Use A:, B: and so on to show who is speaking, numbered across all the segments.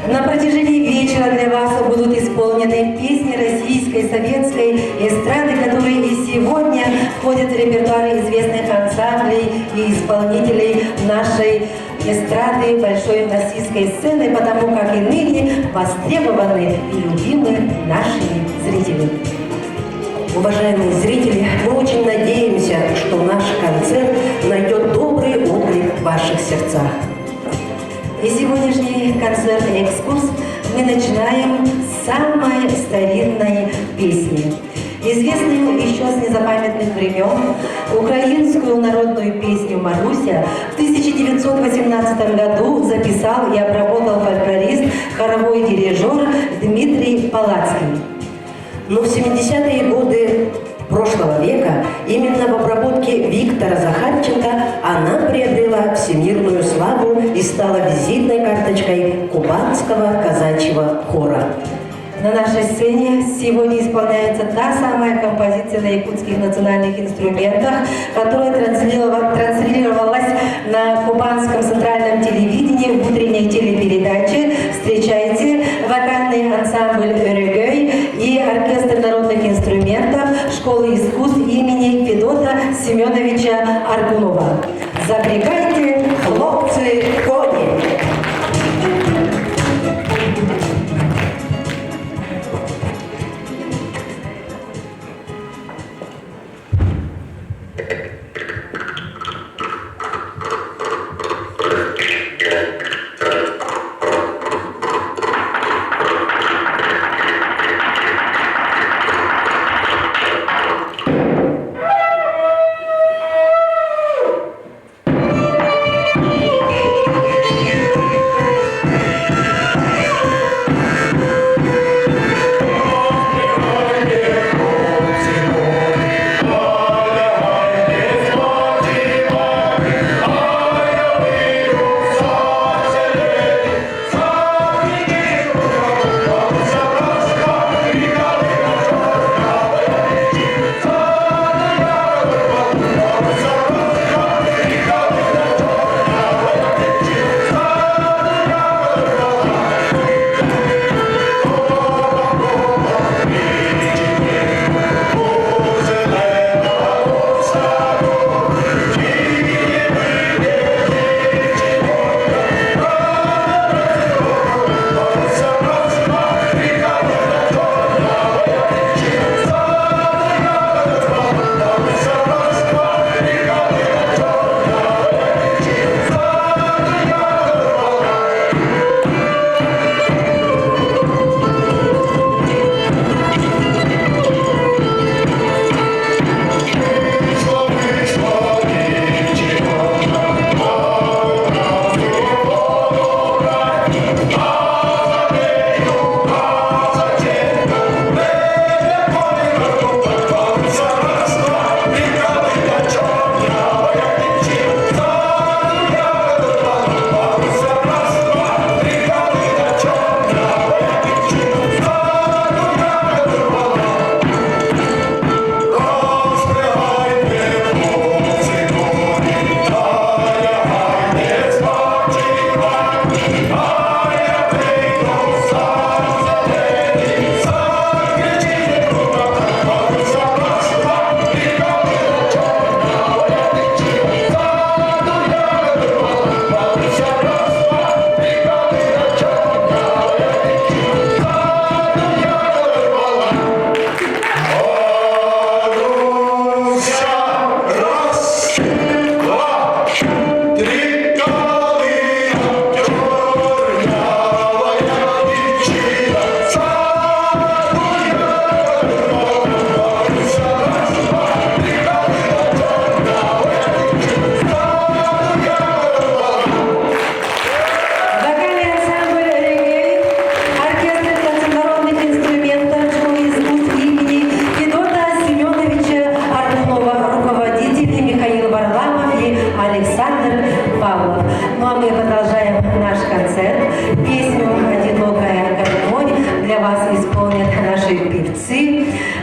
A: На протяжении вечера для вас будут исполнены песни российской, советской эстрады, которые и сегодня входят в репертуар известных ансамблей и исполнителей нашей эстрады большой российской сцены, потому как и ныне востребованы и любимы нашими зрителями.
B: Уважаемые зрители, мы очень надеемся, что наш концерт найдет добрый отклик в ваших сердцах.
A: И сегодняшний концертный экскурс мы начинаем с самой старинной песни. Известную еще с незапамятных времен украинскую народную песню «Маруся» в 1918 году записал и обработал фольклорист, хоровой дирижер Дмитрий Палацкий.
B: Но в 70-е годы прошлого века именно в обработке Виктора Захарченко она приобрела всемирную славу и стала визитной карточкой кубанского казачьего хора.
A: На нашей сцене сегодня исполняется та самая композиция на якутских национальных инструментах, которая транслировалась на кубанском центральном телевидении в утренней телепередаче. Встречайте вокальный ансамбль «Эрегей» и оркестр народных инструментов школы искусств имени Федота Семеновича Аргунова. Запрягайте, хлопцы, кони!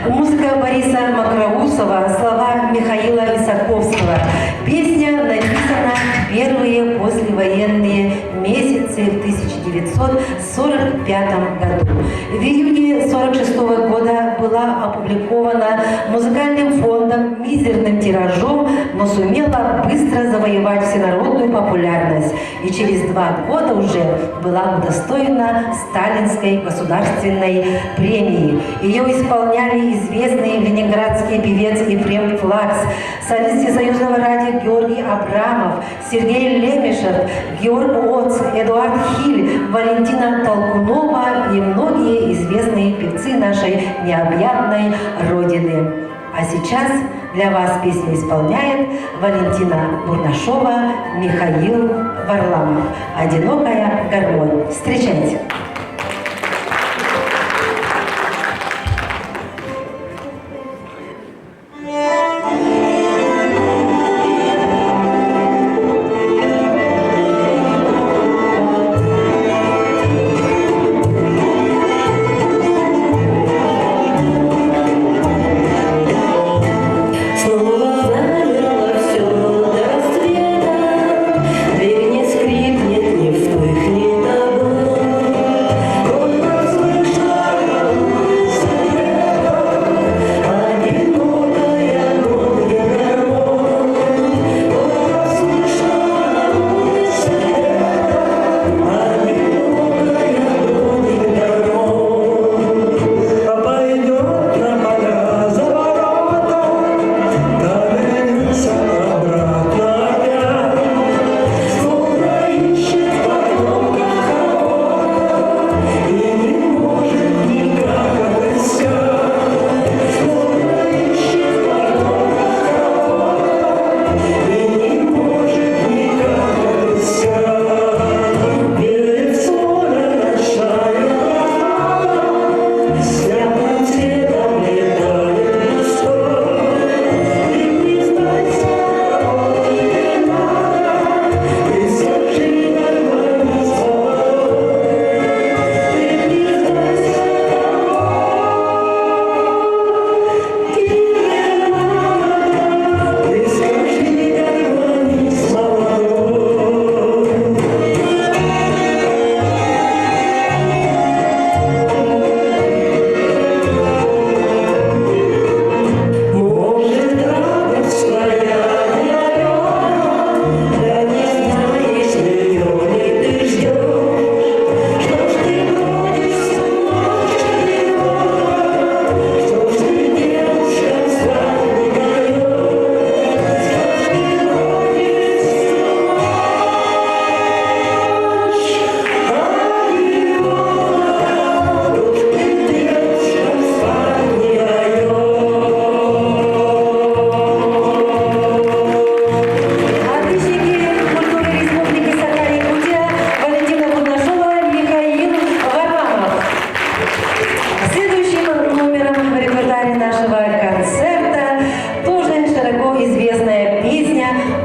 A: Музыка Бориса Макроусова, слова Михаила Исаковского. Песня написана в первые послевоенные месяцы в 1900 1945 году. В июне 1946 года была опубликована музыкальным фондом мизерным тиражом, но сумела быстро завоевать всенародную популярность и через 2 года уже была удостоена Сталинской государственной премии. Ее исполняли известный ленинградский певец Ефрем Флакс, солисты Союзного радио Георгий Абрамов, Сергей Лемешев, Георг Оц, Эдуард Хиль, Валентина Толкунова и многие известные певцы нашей необъятной Родины. А сейчас для вас песню исполняет Валентина Бурнашова, Михаил Варламов. «Одинокая гармонь». Встречайте!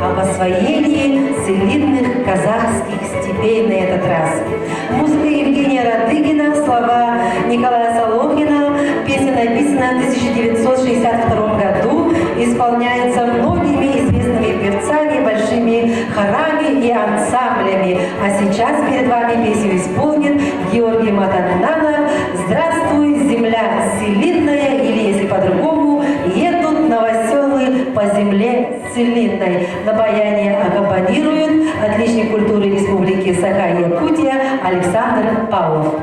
A: об освоении целинных казахских степей на этот раз. Музыка Евгения Радыгина, слова Николая Соломина. Песня написана в 1962 году, исполняется многими известными певцами, большими хорами и ансамблями. А сейчас перед вами песню исполнит Георгий Матананов «Здравствуй, земля целинная», или, если по-другому, «Едут новоселы по земле целинной». На баяне аккомпанирует отличник культуры Республики Саха-Якутия Александр Павлов.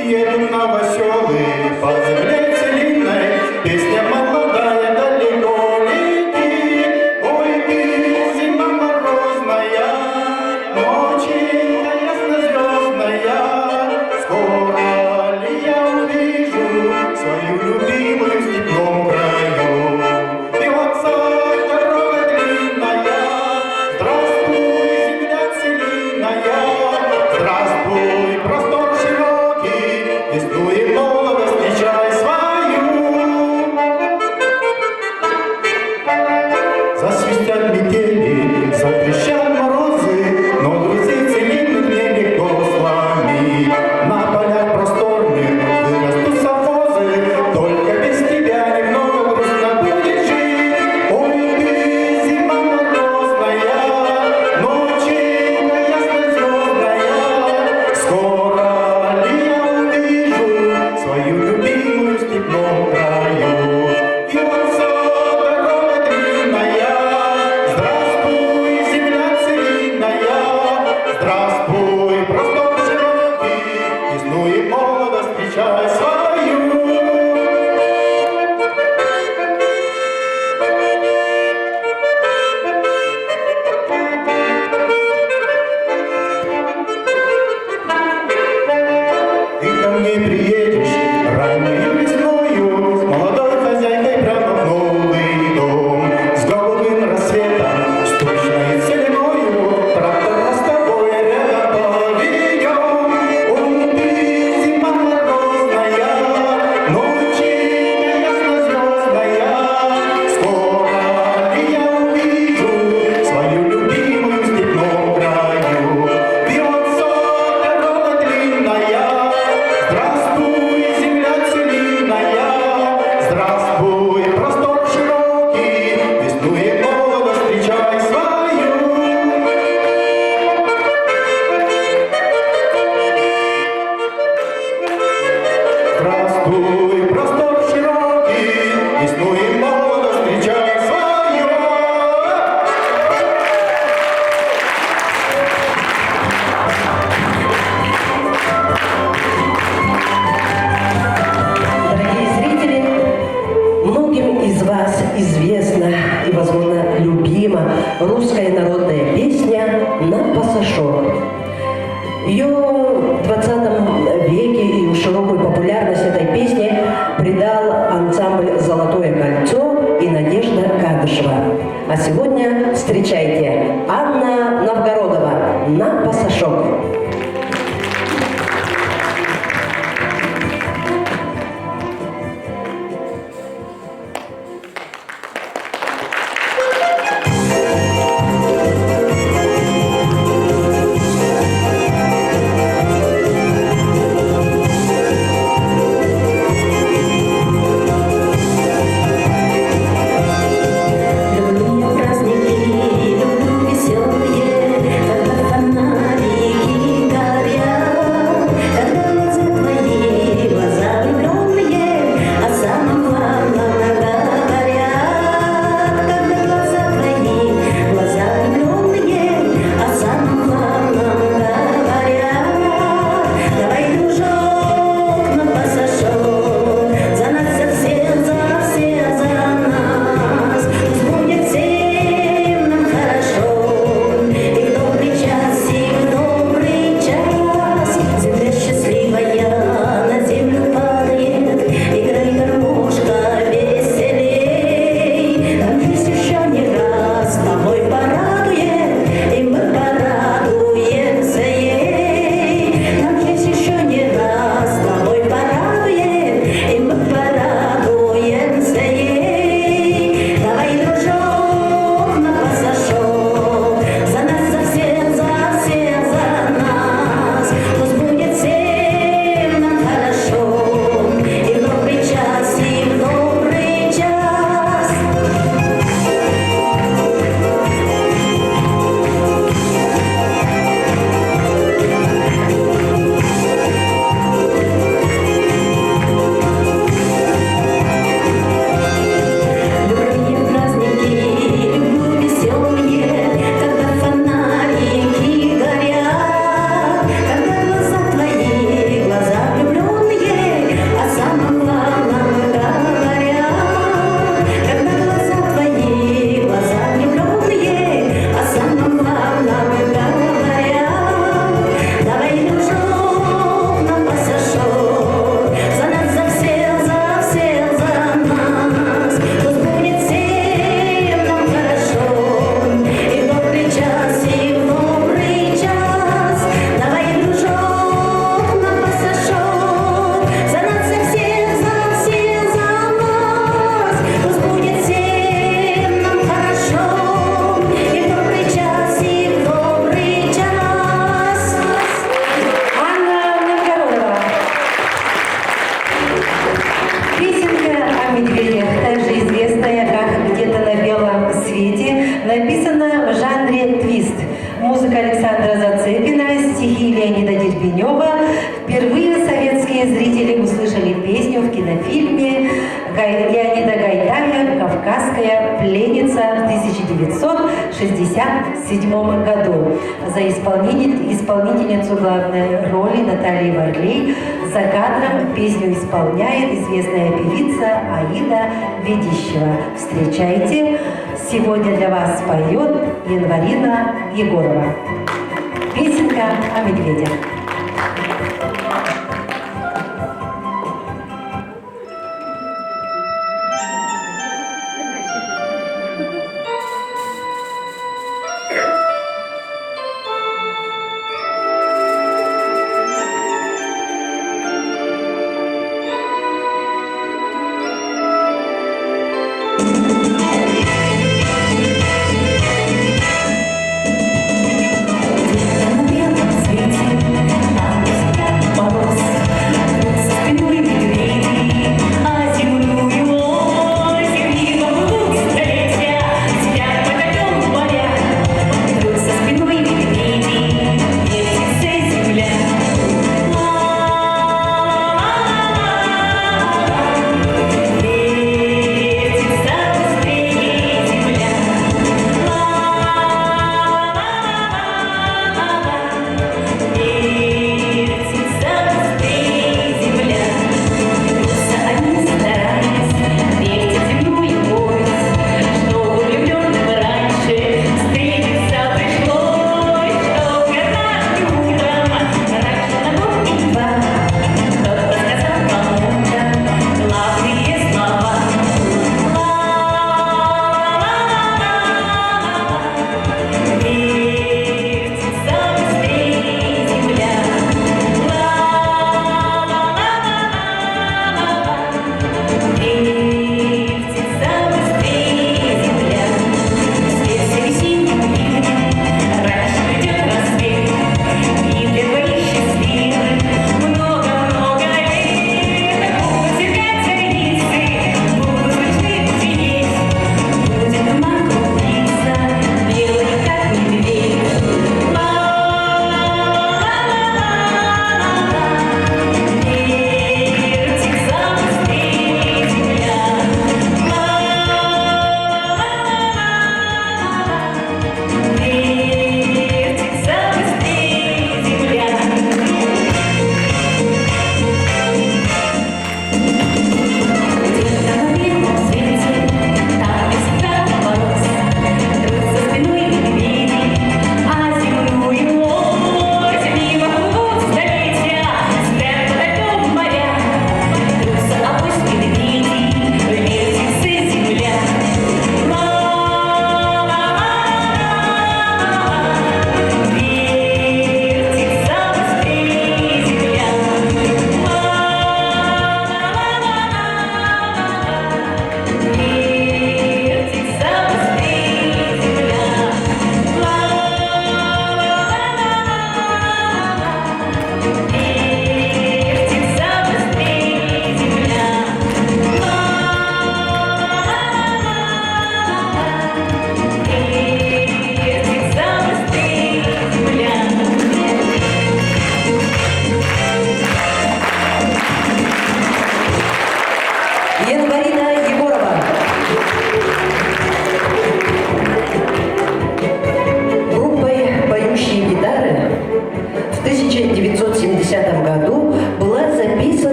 C: Едут новоселы по земле целинной, песня молодая далеко летит. Ой, ты, зима морозная, ноченька ясно-звездная, скоро ли я увижу свою любимую в степном краю? Бьется весну и молодость встречай свою. Ты ко мне приедешь раннюю весною, с молодой хозяйкой прямо в новый дом, с голубым рассветом, с тучной зеленою, трактор с тобой рядом поведем. Ой, ты, зима морозная, ночи ясно-звездная, скоро ли я увижу свою любимую в степном краю? Бьется дорога длинная, здравствуй, земля целинная, здравствуй, простор широкий, весну и молодость встречай свою. Здравствуй, простор широкий, весну и молодость встречай свою.
B: Дорогие зрители, многим из вас известна и, возможно, любима русская народная песня «На пасашок». Ее в 20 веке и широкую популярность этой песни придал ансамбль «Золотое кольцо» и Надежда Кадышева. А сегодня встречайте Анна Новгородова «На пасашок».
D: Люблю я праздники, люблю веселые, когда фонарики горят, когда глаза твои, глаза влюбленные, о самом главном говорят. Когда глаза твои, глаза влюбленные, о самом главном говорят. Давай, дружок, на пасашок, за нас, за всех, за нас. Пусть будет всем нам хорошо, и в добрый час, и в добрый час. Земля счастливая на землю падает, играй, гармошка, веселей. Нам жизнь еще не раз с тобой порадует, и мы порадуемся ей. Нам жизнь еще не раз с тобой порадует, и мы порадуемся ей. Давай, дружок, на пасашок, за нас, за всех, за нас. Пусть будет всем нам хорошо, и в добрый час, и в добрый час. Люблю я праздники, люблю веселые, когда фонарики горят, когда глаза твои, глаза влюбленные, о самом главном говорят. Когда глаза твои, глаза влюбленные, о самом главном говорят. Давай, дружок, на пасашок, за нас, за всех, за нас. Пусть будет всем нам хорошо, и в добрый час, и в добрый час. Давай, дружок, на пасашок, за нас, за всех, за нас. Пусть будет всем нам хорошо, и в добрый час, и в добрый час.
A: Анна Новгородова. Песенка о медведях, также известная как «Где-то на белом свете», написана в жанре твист. Музыка Александра Зацепина, стихи Леонида Дербенева. Впервые советские зрители услышали песню в кинофильме Леонида Гайдая «Кавказ». кавказская пленница в 1967 году. За исполнительницу главной роли Натальи Варлей за кадром песню исполняет известная певица Аида Ведищева. Встречайте, сегодня для вас поет Январина Егорова. Песенка о медведях.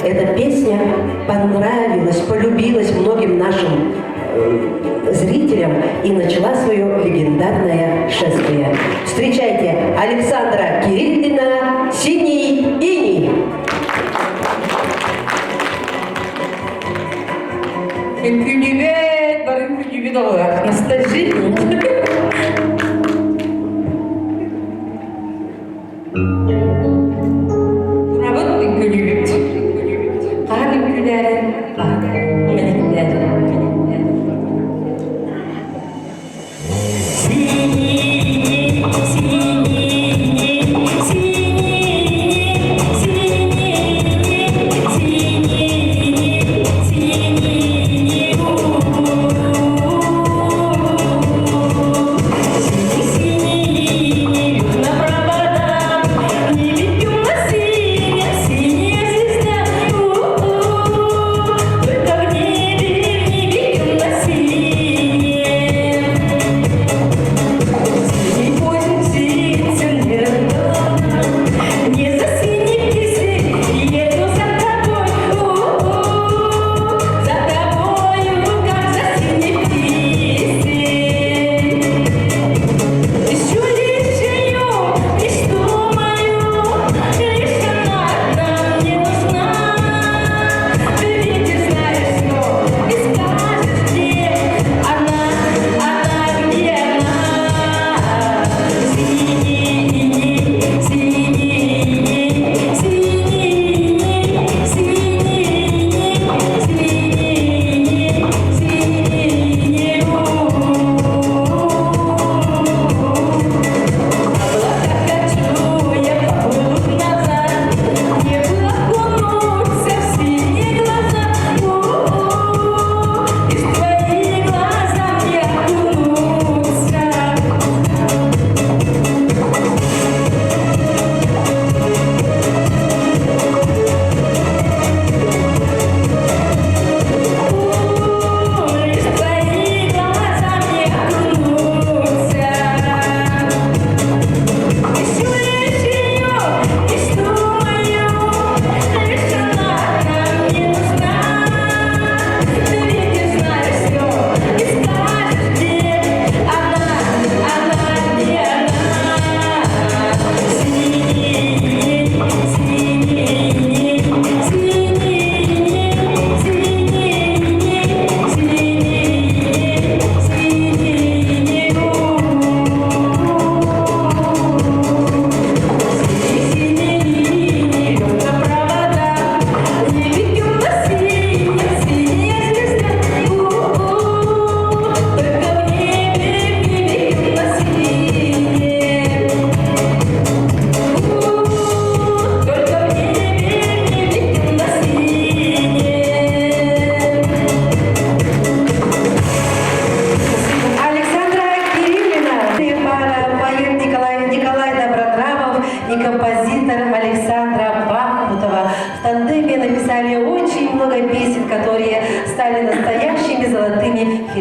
B: Эта песня понравилась, полюбилась многим нашим зрителям и начала свое легендарное шествие. Встречайте Александра Кириллина «Синий иней».
A: Привет, барым привет, Анастасия.
D: Синий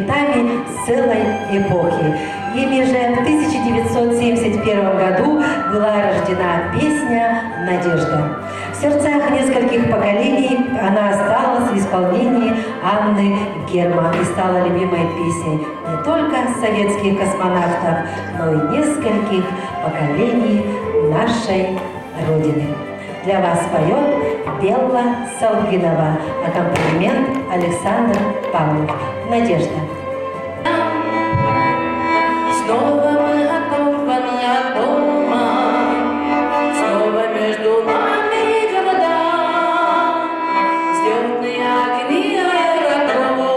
A: хитами целой эпохи. Ими же в 1971 году была рождена песня «Надежда». В сердцах нескольких поколений она осталась в исполнении Анны Герман и стала любимой песней не только советских космонавтов, но и нескольких поколений нашей Родины. Для вас поет Белла Салгинова, аккомпанемент Александр Павлов. «Надежда».
D: Снова мы оторваны от дома, снова между нами города, взлетные огни аэродрома.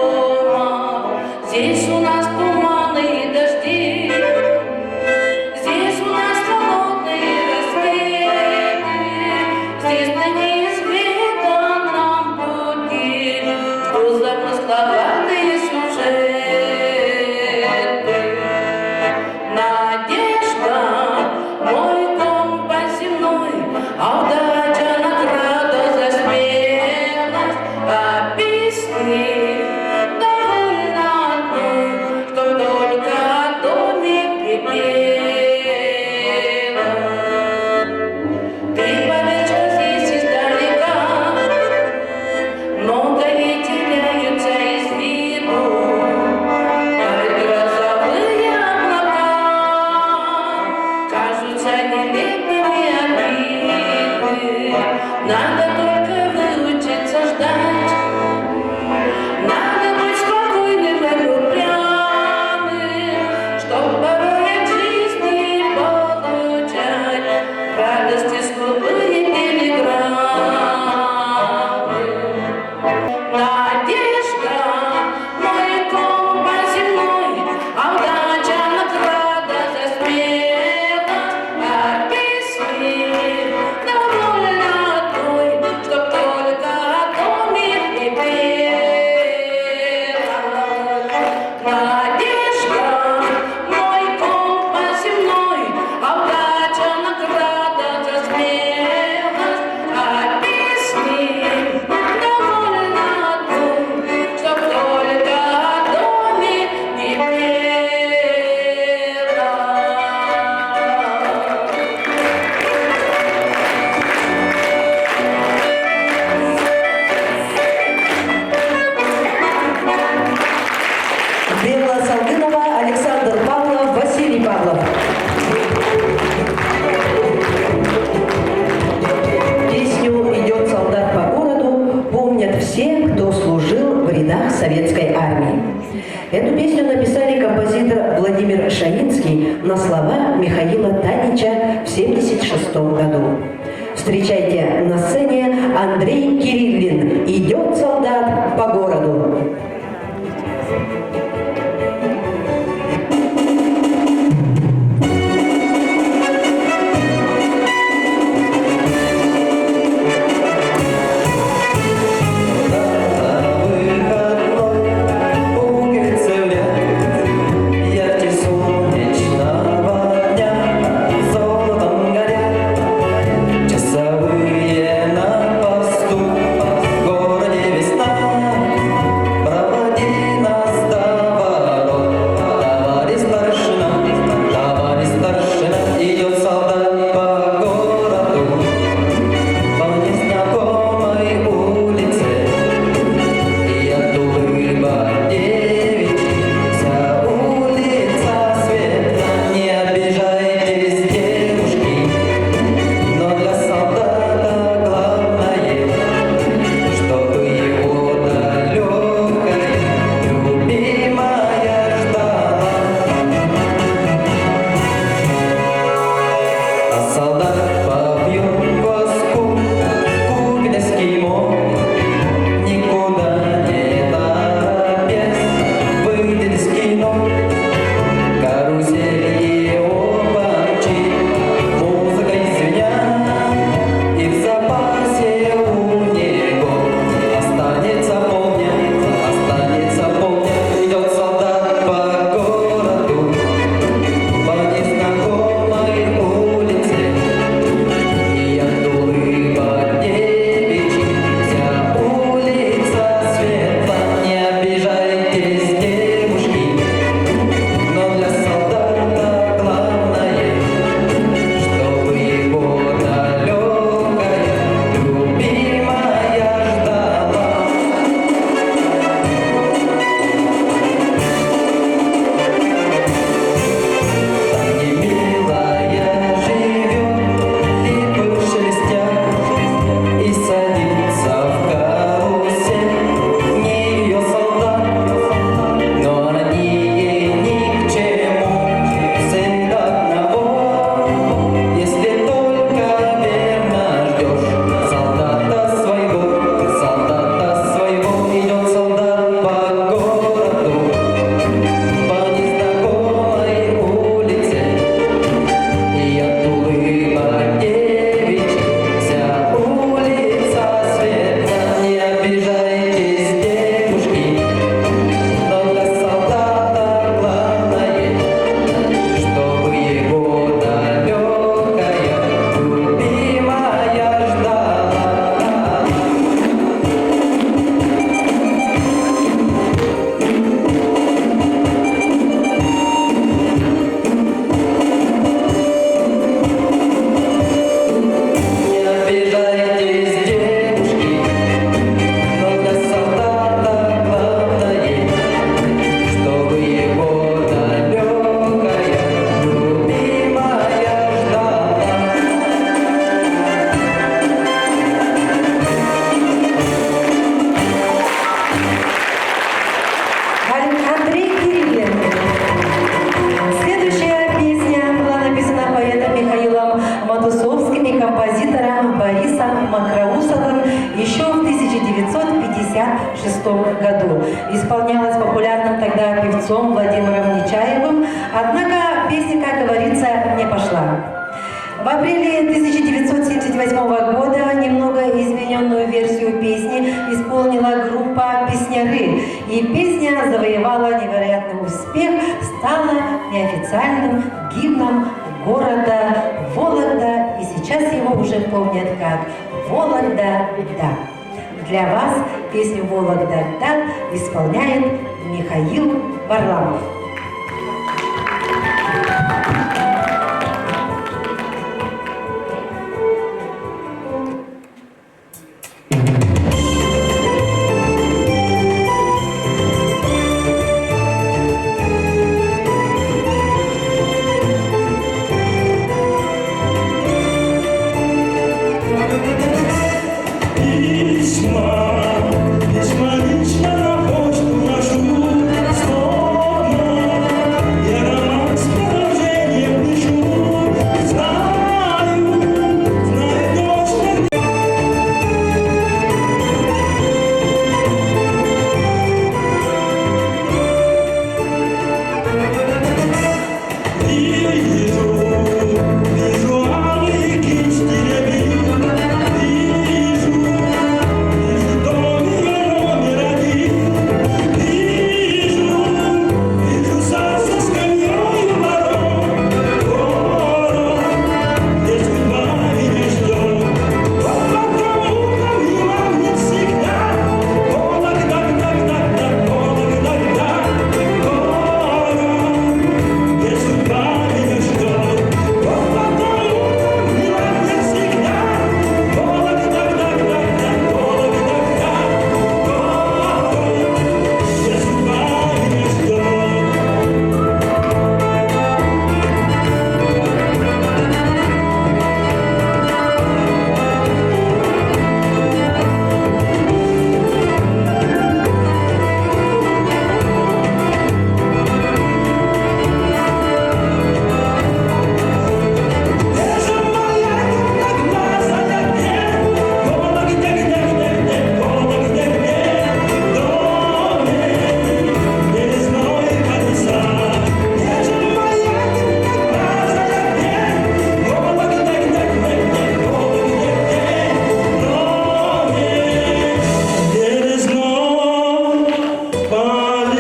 D: Здесь у нас туманы и дожди, здесь у нас холодные рассветы, здесь на неизведанном пути, что замысловатые сюжеты. Надежда, мой компас земной, а удача награда за смелость, а песни довольно одной, что только о доме припела. Ты поверь, что здесь издалека многие теряются из виду. Грозовые облака кажутся нелепыми обиды. Надо только выучиться ждать, надо быть спокойным и упрямым, чтоб порой от жизни получать радости скупые телеграммы. Надежда, мой компас земной, а удача награда за смелость, а песни довольно одной, чтоб только о доме припела. Надежда, мой компас земной, а удача награда за смелость, а песни довольно одной, чтоб только о доме не пела.
B: Белла Салгинова, Александр Павлов, Василий Павлов. Песню «Идет солдат по городу» помнят все, кто служил в рядах советской армии. Эту песню написали композитор Владимир Шаинский на слова Михаила Танича в 1976 году. Встречайте на сцене Андрей Кириллин. «Идет солдат по городу».
E: Ярче солнечного дня, золотом горят часовые на посту. В городе весна,
A: 1906 году. Исполнялась популярным тогда певцом Владимиром Нечаевым, однако песня, как говорится, не пошла. В апреле 1978 года немного измененную версию песни исполнила группа «Песняры», и песня завоевала невероятный успех, стала неофициальным гимном города Вологда, и сейчас его уже помнят как «Вологда-да». Для вас песню «Вологда-да» исполняет Михаил Варламов.
F: Письма лично на почту нашу, я роман с продолжением пишу. Знаю точно. Вижу алые кисти рябин, вижу дом ее номер один, вижу сад со скамьей у ворот, где судьба меня ждет. Потому мимо мне всегда Вологда-да-да-да, где судьба меня ждет. Потому мимо мне всегда Вологда-да-да-да, где судьба меня ждет. Держи моя одноглазая дверь, Вологда-где, доме березной колеса. Держи моя одноглазая дверь, Вологда-где, доме березной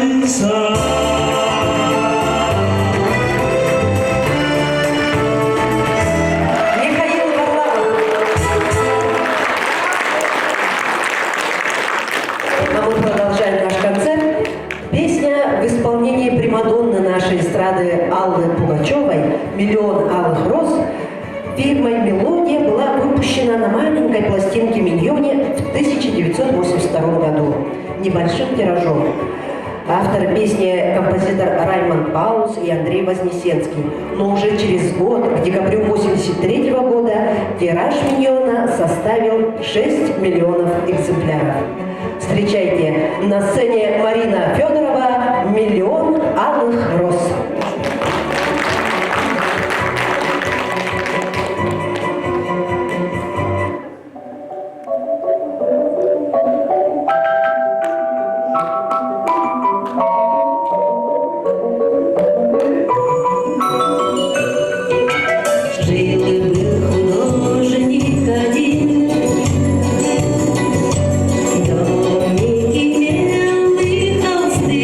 F: колеса.
B: Михаил Варламов. А мы продолжаем наш концерт. Песня в исполнении примадонны нашей эстрады Аллы Пугачевой «Миллион алых роз» фирмой «Мелодия» была выпущена на маленькой пластинке «Миньоне» в 1982 году небольшим тиражом. Авторы песни – композитор Раймонд Паулс и Андрей Вознесенский. Но уже через год, к декабрю 1983 года, тираж «Миньона» составил 6 миллионов экземпляров. Встречайте, на сцене Марина Федорова «Миллион алых роз».
D: Жил и был художник один, домик имел и холсты,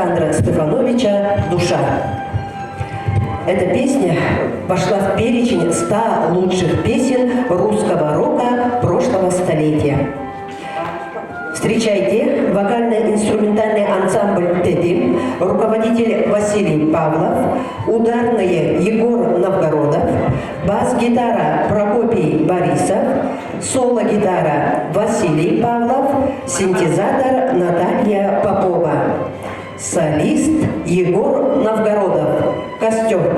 B: Александра Стефановича «Душа». Эта песня вошла в перечень 100 лучших песен русского рока прошлого столетия. Встречайте вокально-инструментальный ансамбль «Тедим», руководитель Василий Павлов, ударные Егор Новгородов, бас-гитара Прокопий Борисов, соло-гитара Василий Павлов, синтезатор Наталья Попова, солист Егор Новгородов. Костер.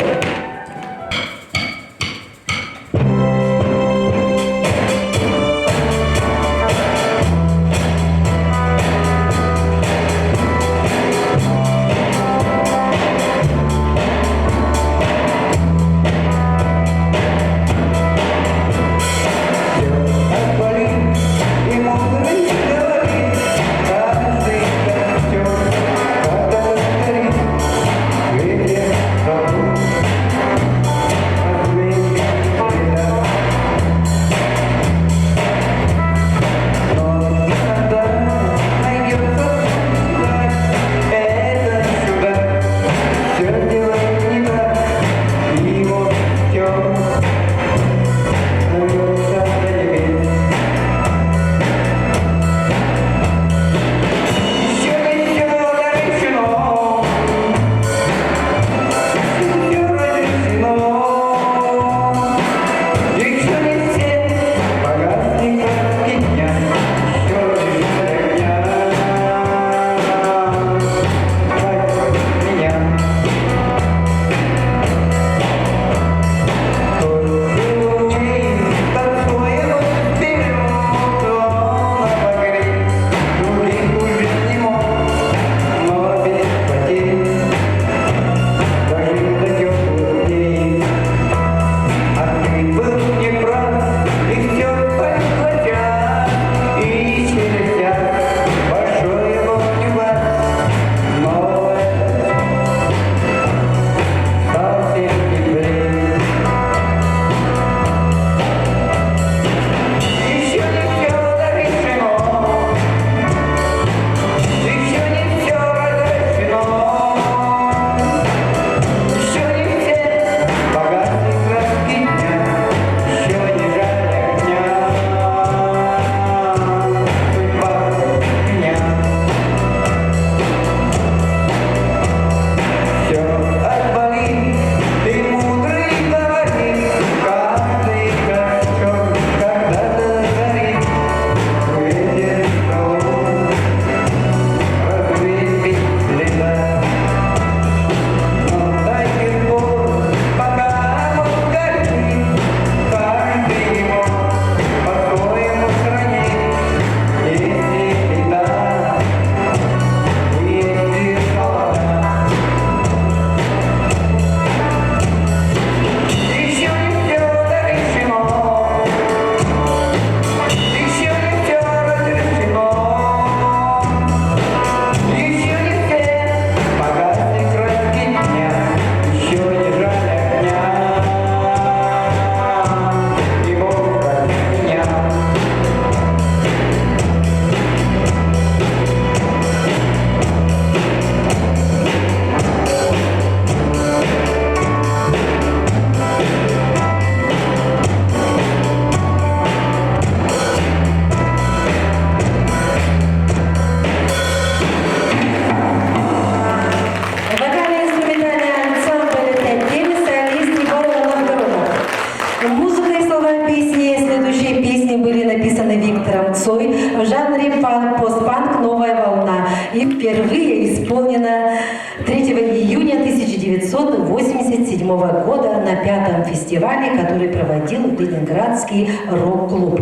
A: в жанре постпанк «Новая волна» и впервые исполнена 3 июня 1987 года на 5-м фестивале, который проводил Ленинградский рок-клуб.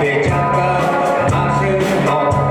C: Отпечатков наших ног.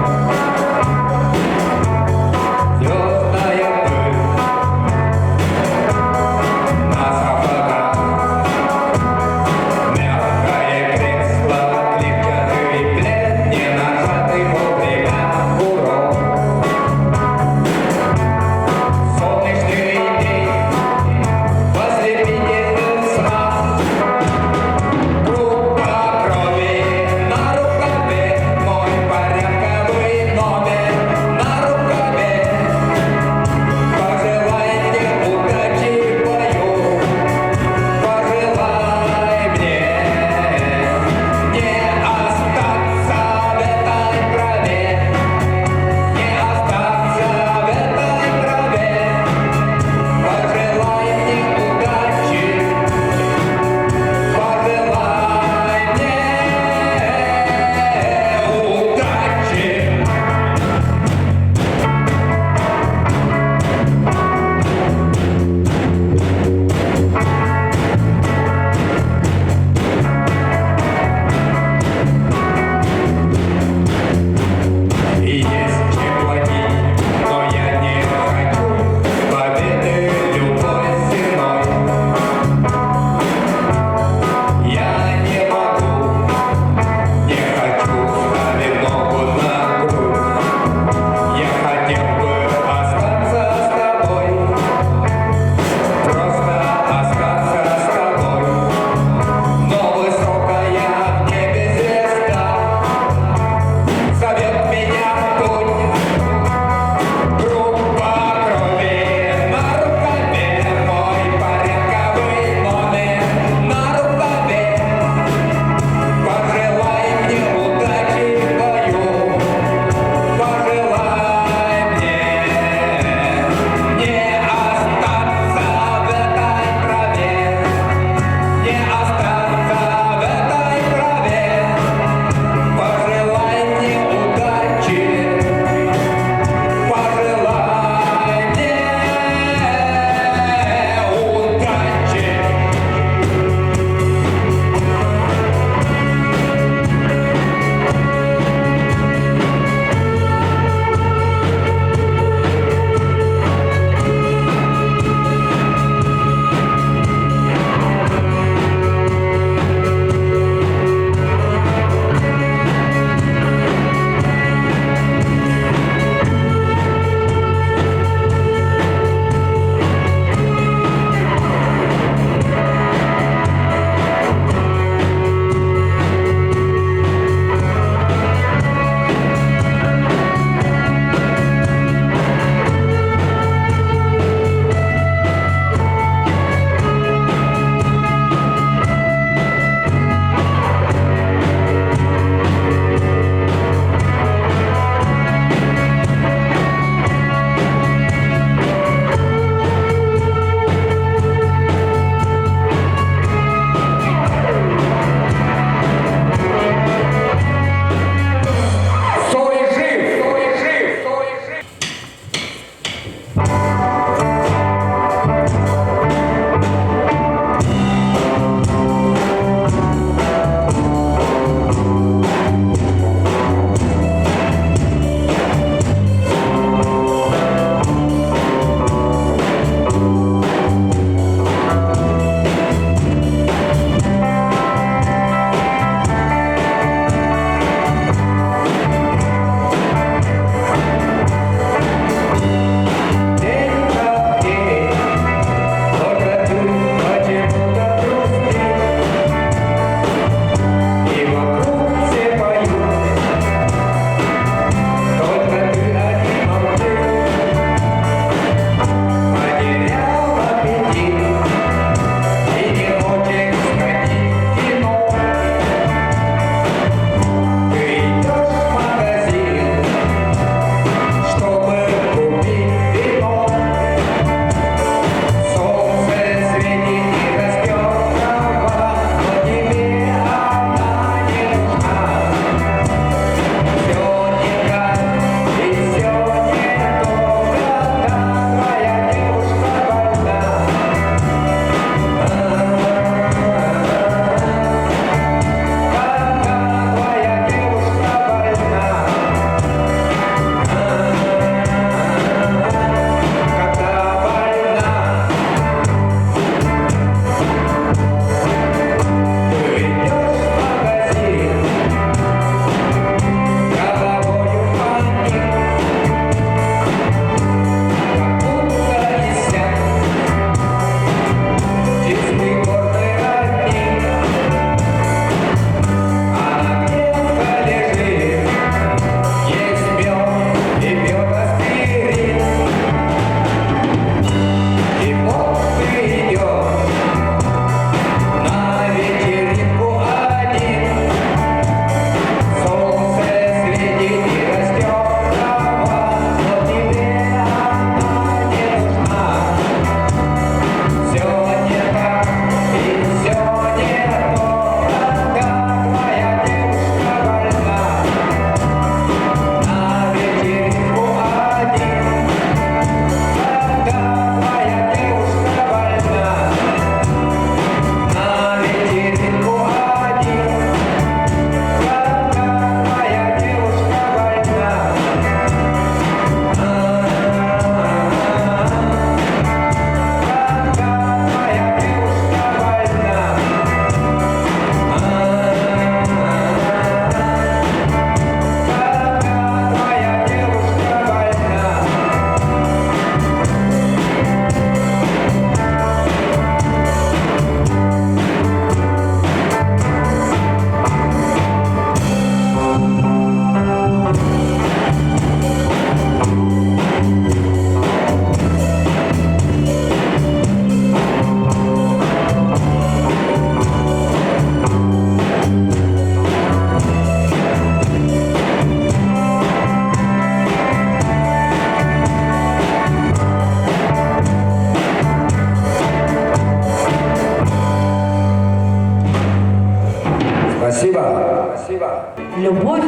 A: Любовь,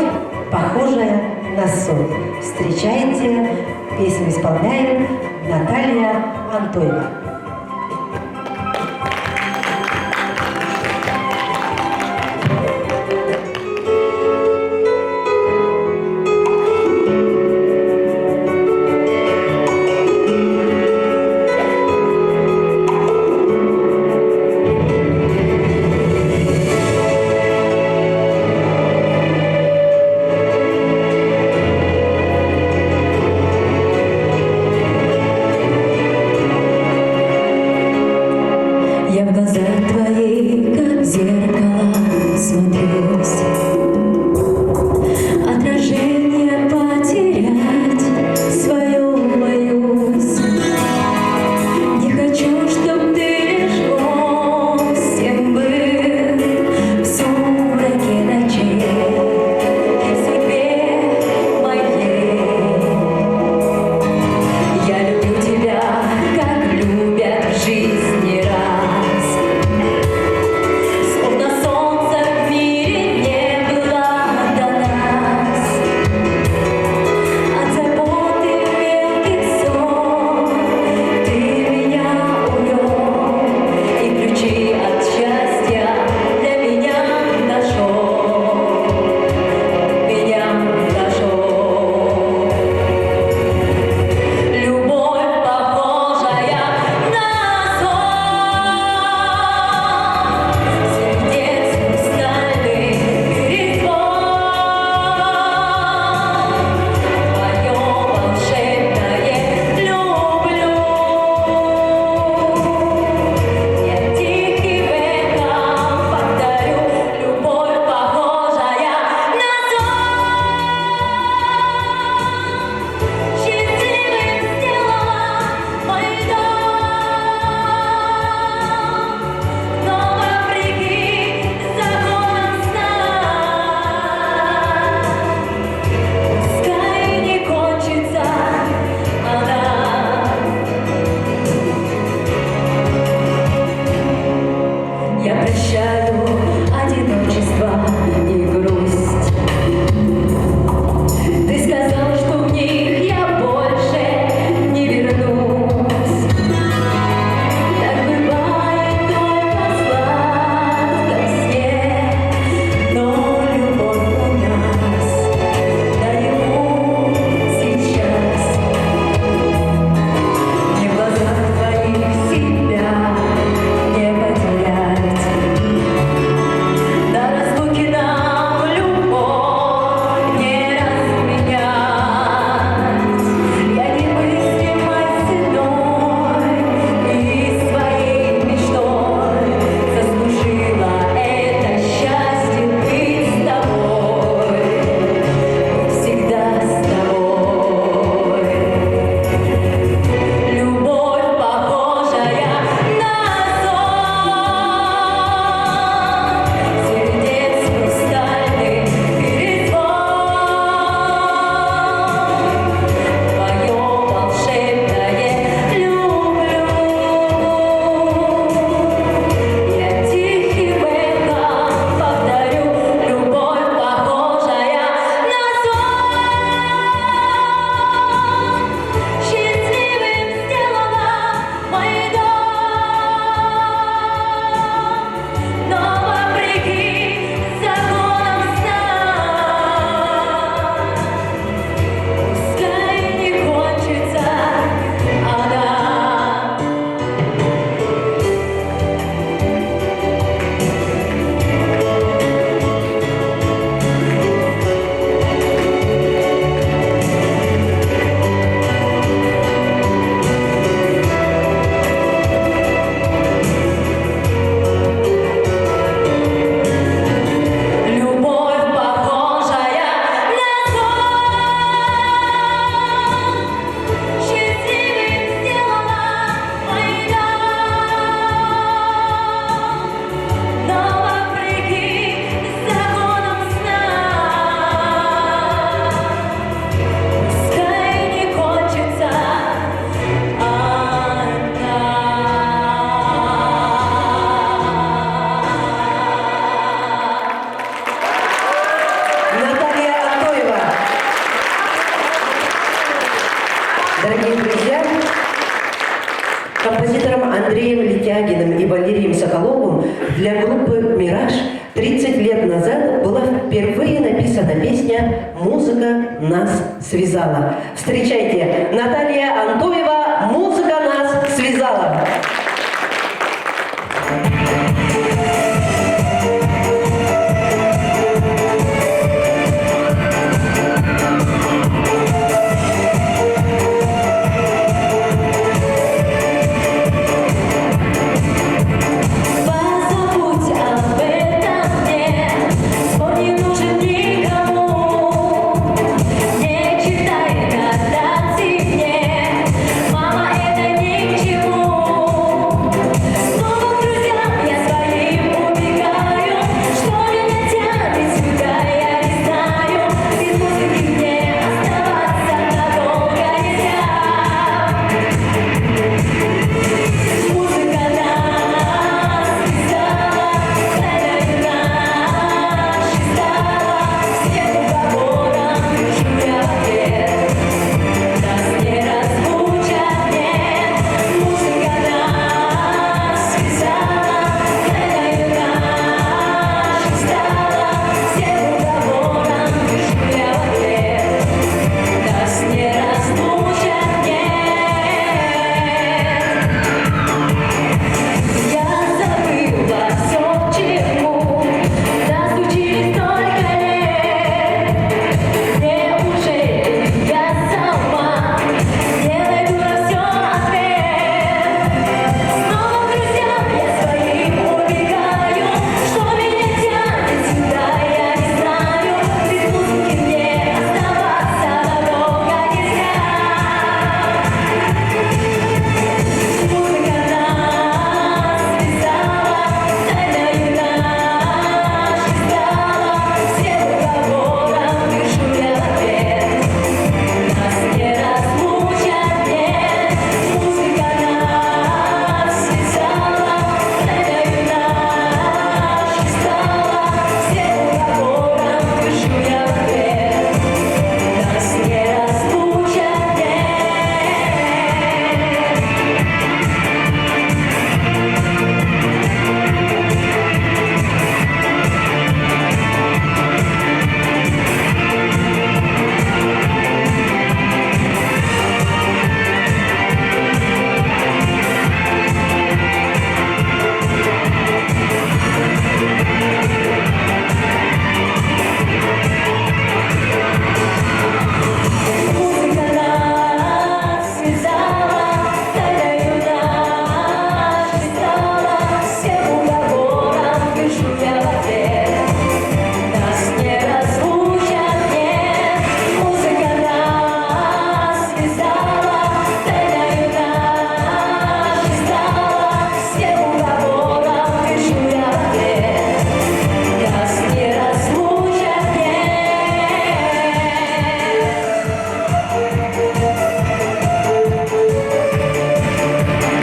A: похожая на сон. Встречайте, песню исполняет Наталья Антоева.
D: Я в глаза твои, как в зеркало, смотрюсь. Отражение потерять свое боюсь. Не хочу, чтоб ты лишь гостем был в сумраке ночей, в судьбе моей. Я люблю тебя, как любят в жизни раз. Словно солнце в мире не было до нас. От заботы мелких сон ты меня увел, и ключи от счастья для меня нашел. Любовь, похожая на сон, сердец хрустальный перезвон. Твое волшебное люблю. Я тихим эхом повторю: любовь, похожая на сон. Счастливым сделала мой дом, но вопреки законам сна. Пускай не кончится она. Я прощаю одиночество и грусть. Ты сказал, что в них я больше не вернусь. Так бывает только в сладком сне, но любовь у нас наяву сейчас. Мне в глазах твоих себя не потерять.
B: году для группы «Мираж» 30 лет назад была впервые написана песня «Музыка нас связала». Встречайте, Наталья Антоева «Музыка нас связала».
D: Позабудь об этом мне, он не нужен никому. Не читай нотации мне, мама, это ни к чему. Снова к друзьям я своим убегаю, что меня тянет сюда, я не знаю. Без музыки мне оставаться надолго нельзя. Музыка нас связала, тайною нашей стала. Всем уговорам пишу я ответ, нас не разлучат, нет. Музыка нас связала, тайною нашей стала. Всем уговорам пишу я ответ, нас не разлучат, нет. Я забыла все, к чему нас учили столько лет. Неужели я сама не найду на все ответ? Снова к друзьям я своим убегаю, что меня тянет сюда, я не знаю. Без музыки мне оставаться надолго нельзя. Музыка нас связала, тайною нашей стала. Всем уговорам пишу я ответ, нас не разлучат, нет. Музыка нас связала, тайною нашей стала. Всем уговорам пишу я ответ, нас не разлучат, нет. Музыка нас связала, тайною нашей стала. Всем уговорам пишу я в ответ, нас не разлучат, нет. Музыка нас связала, тайною нашей стала. Всем уговорам пишу я в ответ, нас не разлучат, нет.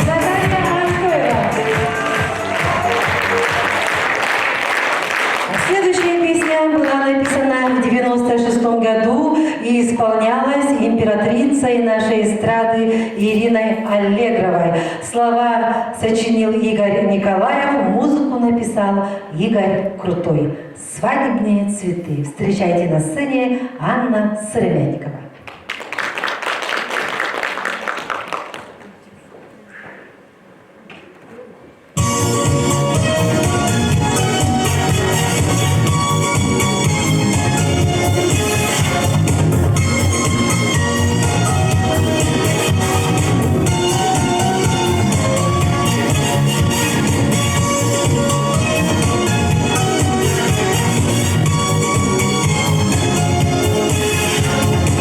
A: Наталья Антоева. Следующая песня была написана в 96 году и исполнялась императрицей нашей эстрады Ириной Аллегровой. Слова сочинил Игорь Николаев, музыку написал Игорь Крутой. «Свадебные цветы». Встречайте на сцене Анна Сыромятникова.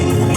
D: Музыка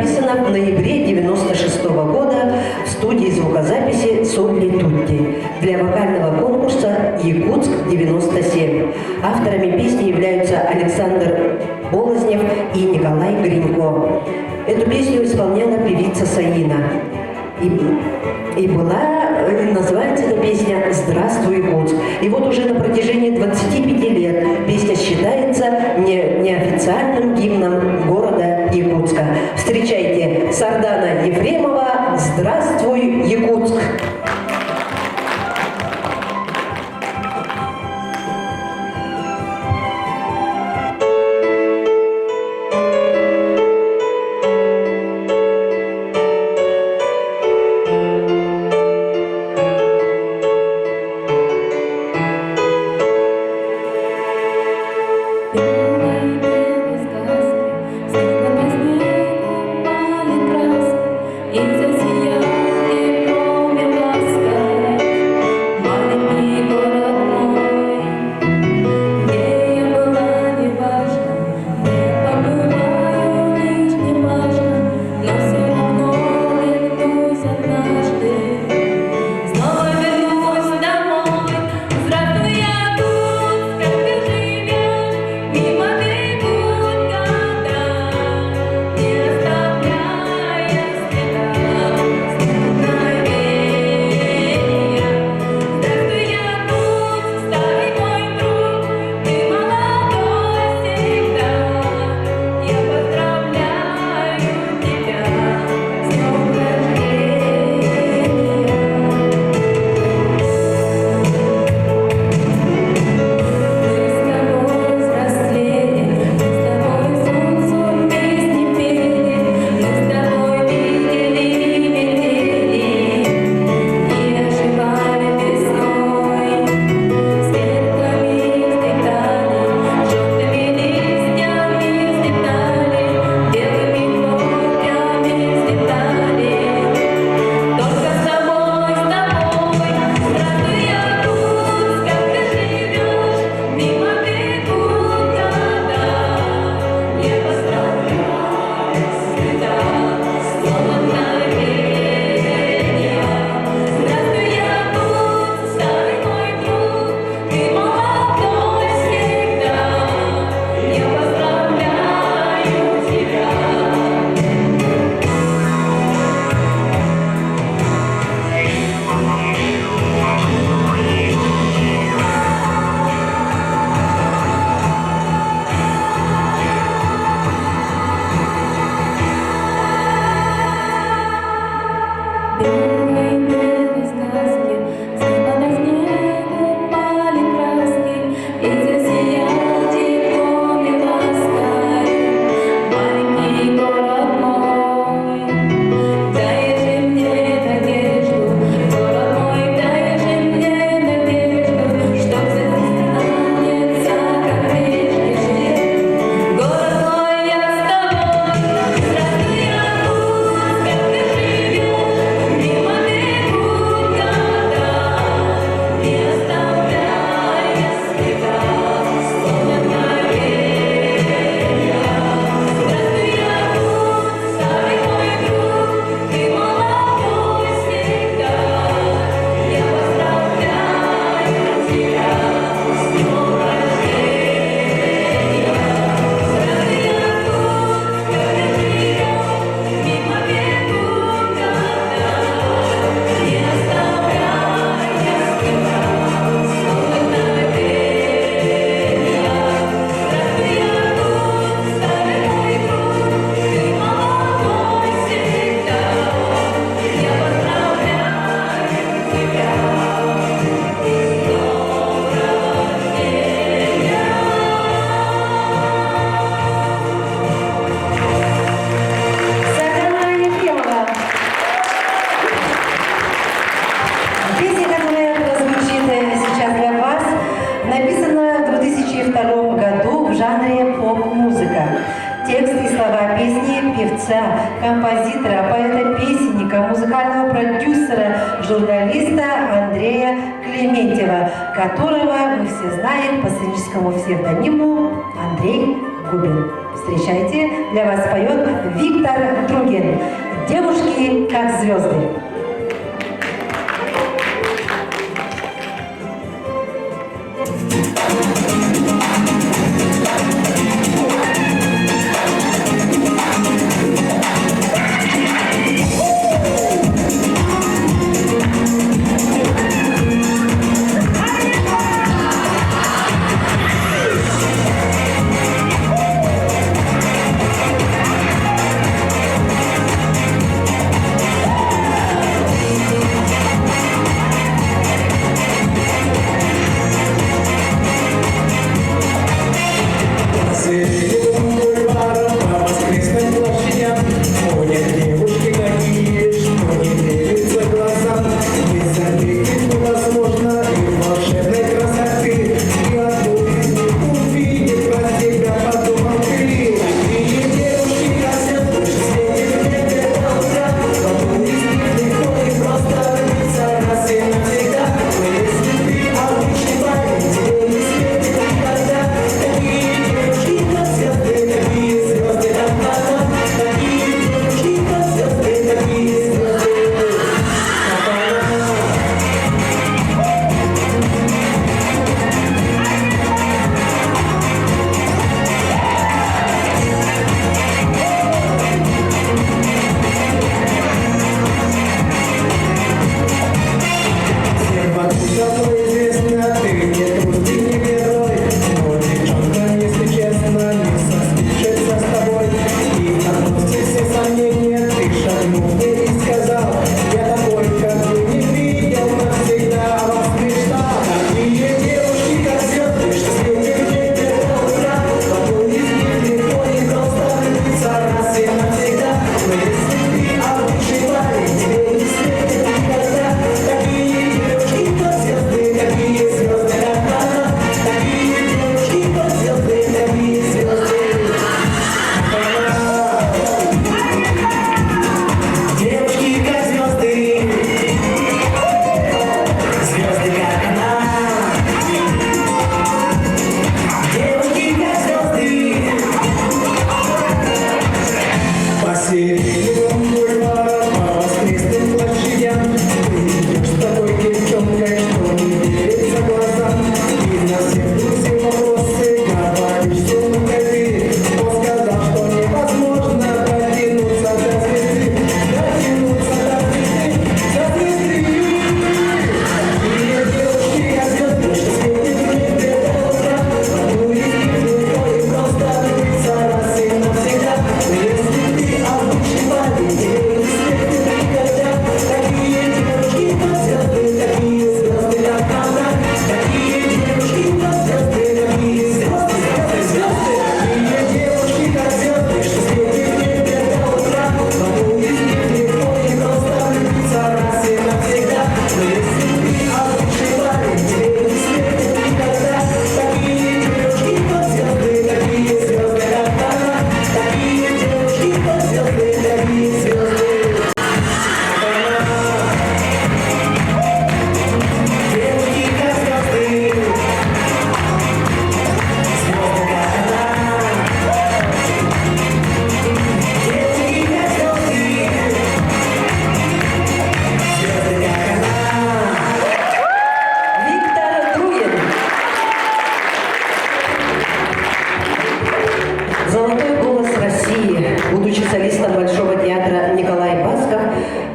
B: написана в ноябре 96 года в студии звукозаписи «Солли Тутти» для вокального конкурса «Якутск-97». Авторами песни являются Александр Болознев и Николай Гринько. Эту песню исполняла певица Саина. Называется эта песня «Здравствуй, Якутск». И вот уже на протяжении 25 лет песня считается неофициальным гимном города Якутска. Встречайте Сардана Ефремова «Здравствуй, Якутск».
A: певца, композитора, поэта-песенника, музыкального продюсера, журналиста Андрея Клементьева, которого мы все знаем по сценическому псевдониму Андрей Губин. Встречайте, для вас поет Виктор Тругин. «Девушки, как звезды».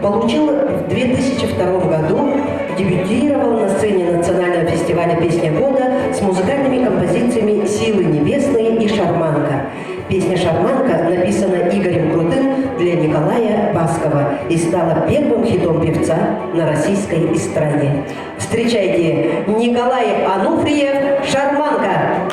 B: Получил в 2002 году, дебютировал на сцене Национального фестиваля «Песня года» с музыкальными композициями «Силы небесные» и «Шарманка». Песня «Шарманка» написана Игорем Крутым для Николая Баскова и стала первым хитом певца на российской эстраде. Встречайте, Николай Ануфриев, «Шарманка».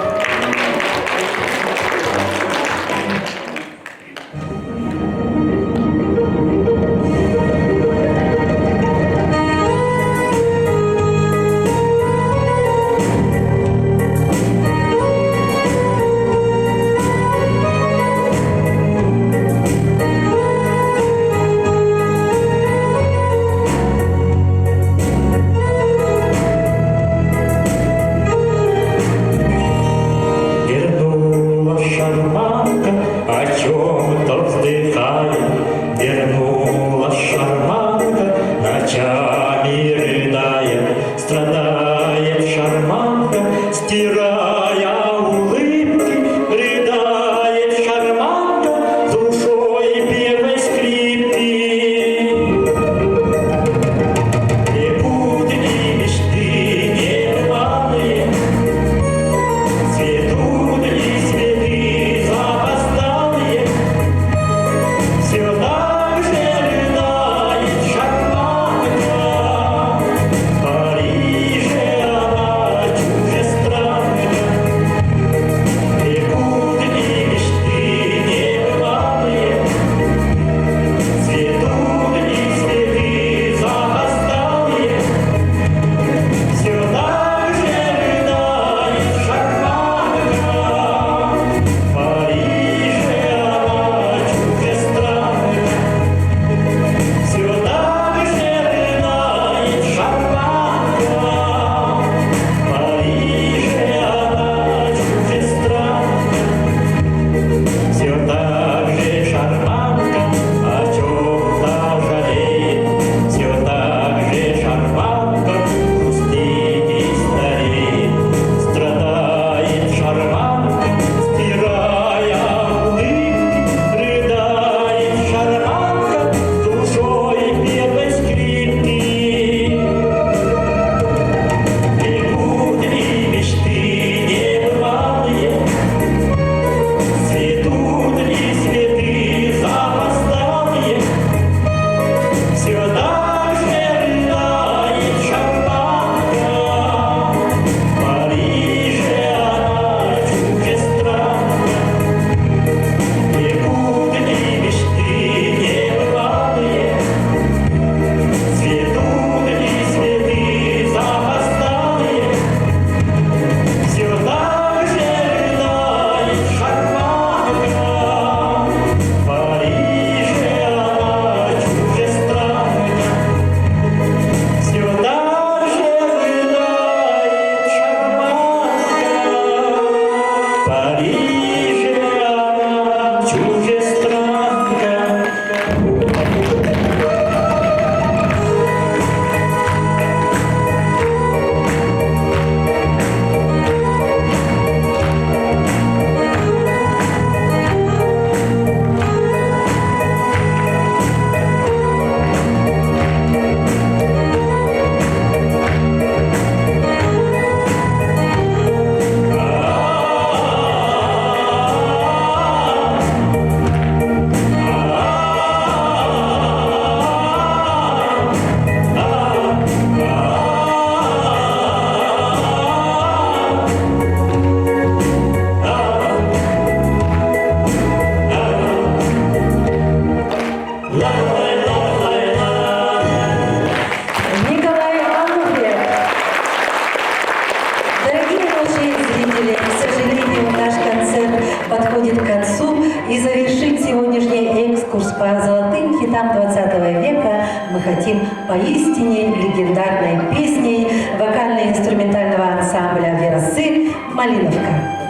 A: концам 20 века мы хотим поистине легендарной песней вокально-инструментального ансамбля «Верасы» «Малиновка».